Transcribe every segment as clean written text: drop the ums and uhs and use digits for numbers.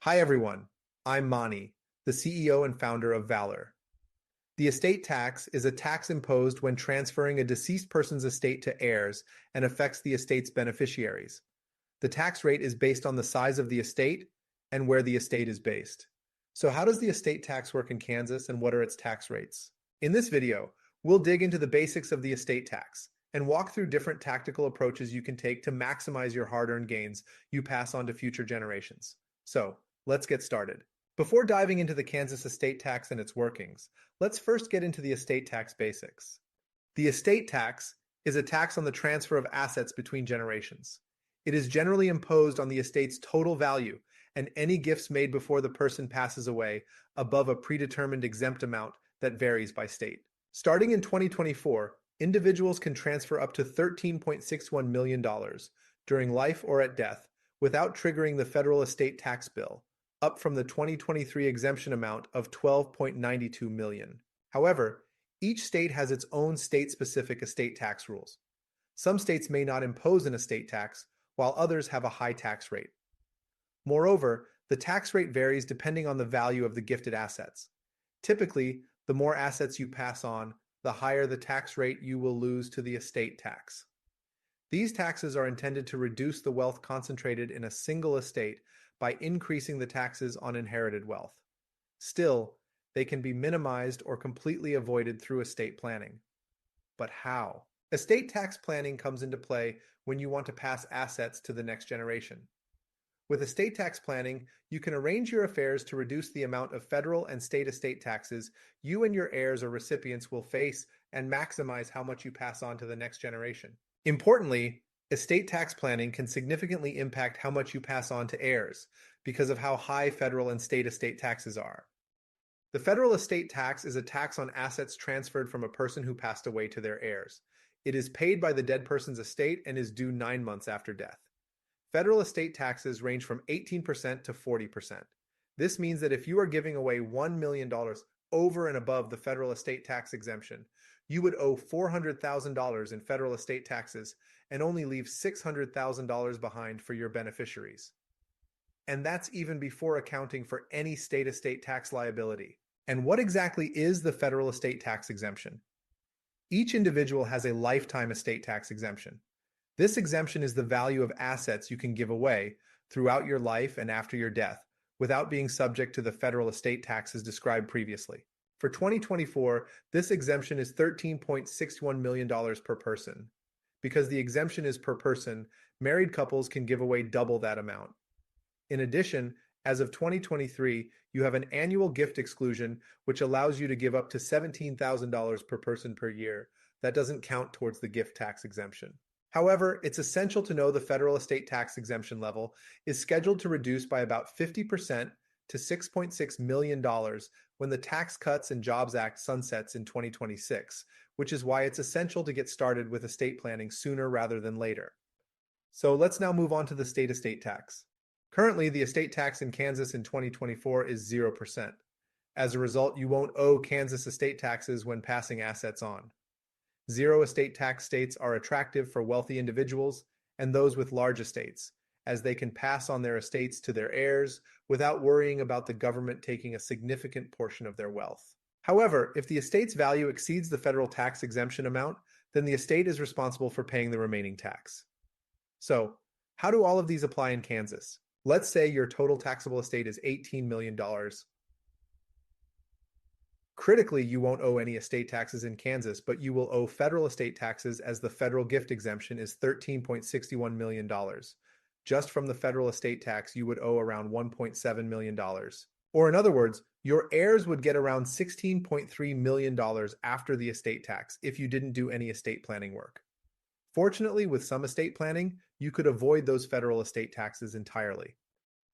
Hi everyone, I'm Mani, the CEO and founder of Valor. The estate tax is a tax imposed when transferring a deceased person's estate to heirs and affects the estate's beneficiaries. The tax rate is based on the size of the estate and where the estate is based. So how does the estate tax work in Kansas and what are its tax rates? In this video, we'll dig into the basics of the estate tax and walk through different tactical approaches you can take to maximize your hard-earned gains you pass on to future generations. So, let's get started. Before diving into the Kansas estate tax and its workings, let's first get into the estate tax basics. The estate tax is a tax on the transfer of assets between generations. It is generally imposed on the estate's total value and any gifts made before the person passes away above a predetermined exempt amount that varies by state. Starting in 2024, individuals can transfer up to $13.61 million during life or at death without triggering the federal estate tax bill, up from the 2023 exemption amount of $12.92 million. However, each state has its own state-specific estate tax rules. Some states may not impose an estate tax, while others have a high tax rate. Moreover, the tax rate varies depending on the value of the gifted assets. Typically, the more assets you pass on, the higher the tax rate you will lose to the estate tax. These taxes are intended to reduce the wealth concentrated in a single estate by increasing the taxes on inherited wealth. Still, they can be minimized or completely avoided through estate planning. But how? Estate tax planning comes into play when you want to pass assets to the next generation. With estate tax planning, you can arrange your affairs to reduce the amount of federal and state estate taxes you and your heirs or recipients will face and maximize how much you pass on to the next generation. Importantly, estate tax planning can significantly impact how much you pass on to heirs because of how high federal and state estate taxes are. The federal estate tax is a tax on assets transferred from a person who passed away to their heirs. It is paid by the dead person's estate and is due 9 months after death. Federal estate taxes range from 18% to 40%. This means that if you are giving away $1 million over and above the federal estate tax exemption, you would owe $400,000 in federal estate taxes and only leave $600,000 behind for your beneficiaries. And that's even before accounting for any state estate tax liability. And what exactly is the federal estate tax exemption? Each individual has a lifetime estate tax exemption. This exemption is the value of assets you can give away throughout your life and after your death without being subject to the federal estate taxes described previously. For 2024, this exemption is $13.61 million per person. Because the exemption is per person, married couples can give away double that amount. In addition, as of 2023, you have an annual gift exclusion which allows you to give up to $17,000 per person per year. That doesn't count towards the gift tax exemption. However, it's essential to know the federal estate tax exemption level is scheduled to reduce by about 50% to $6.6 million when the Tax Cuts and Jobs Act sunsets in 2026, which is why it's essential to get started with estate planning sooner rather than later. So let's now move on to the state estate tax. Currently, the estate tax in Kansas in 2024 is 0%. As a result, you won't owe Kansas estate taxes when passing assets on. Zero estate tax states are attractive for wealthy individuals and those with large estates, as they can pass on their estates to their heirs without worrying about the government taking a significant portion of their wealth. However, if the estate's value exceeds the federal tax exemption amount, then the estate is responsible for paying the remaining tax. So, how do all of these apply in Kansas? Let's say your total taxable estate is $18 million. Critically, you won't owe any estate taxes in Kansas, but you will owe federal estate taxes as the federal gift exemption is $13.61 million. Just from the federal estate tax, you would owe around $1.7 million. Or in other words, your heirs would get around $16.3 million after the estate tax if you didn't do any estate planning work. Fortunately, with some estate planning, you could avoid those federal estate taxes entirely.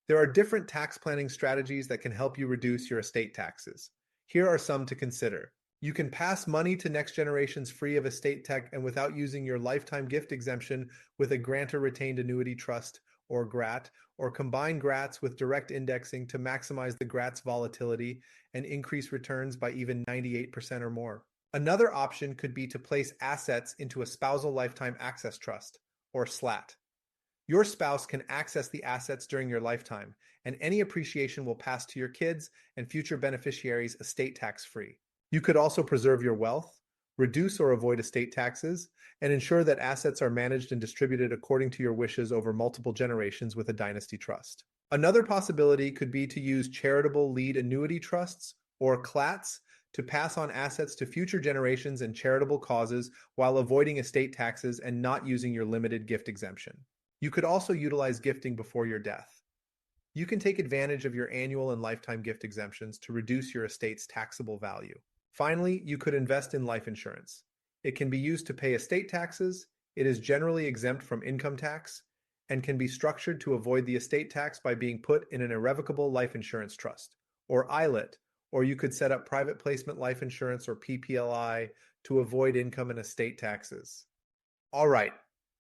There are different tax planning strategies that can help you reduce your estate taxes. Here are some to consider. You can pass money to next generations free of estate tax and without using your lifetime gift exemption with a grantor retained annuity trust or GRAT, or combine GRATs with direct indexing to maximize the GRAT's volatility and increase returns by even 98% or more. Another option could be to place assets into a spousal lifetime access trust, or SLAT. Your spouse can access the assets during your lifetime, and any appreciation will pass to your kids and future beneficiaries estate tax free. You could also preserve your wealth, reduce or avoid estate taxes, and ensure that assets are managed and distributed according to your wishes over multiple generations with a dynasty trust. Another possibility could be to use charitable lead annuity trusts, or CLATs, to pass on assets to future generations and charitable causes while avoiding estate taxes and not using your limited gift exemption. You could also utilize gifting before your death. You can take advantage of your annual and lifetime gift exemptions to reduce your estate's taxable value. Finally, you could invest in life insurance. It can be used to pay estate taxes, it is generally exempt from income tax, and can be structured to avoid the estate tax by being put in an irrevocable life insurance trust, or ILIT, or you could set up private placement life insurance or PPLI to avoid income and estate taxes. All right,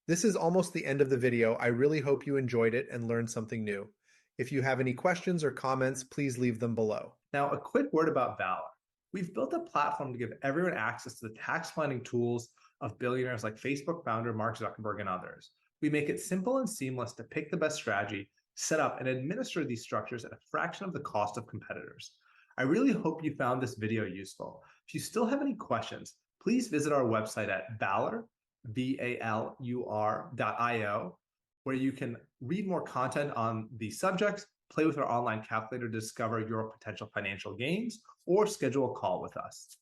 this is almost the end of the video. I really hope you enjoyed it and learned something new. If you have any questions or comments, please leave them below. Now, a quick word about Valor. We've built a platform to give everyone access to the tax planning tools of billionaires like Facebook founder Mark Zuckerberg and others. We make it simple and seamless to pick the best strategy, set up, and administer these structures at a fraction of the cost of competitors. I really hope you found this video useful. If you still have any questions, please visit our website at Valur, VALUR.io, where you can read more content on these subjects, play with our online calculator to discover your potential financial gains, or schedule a call with us.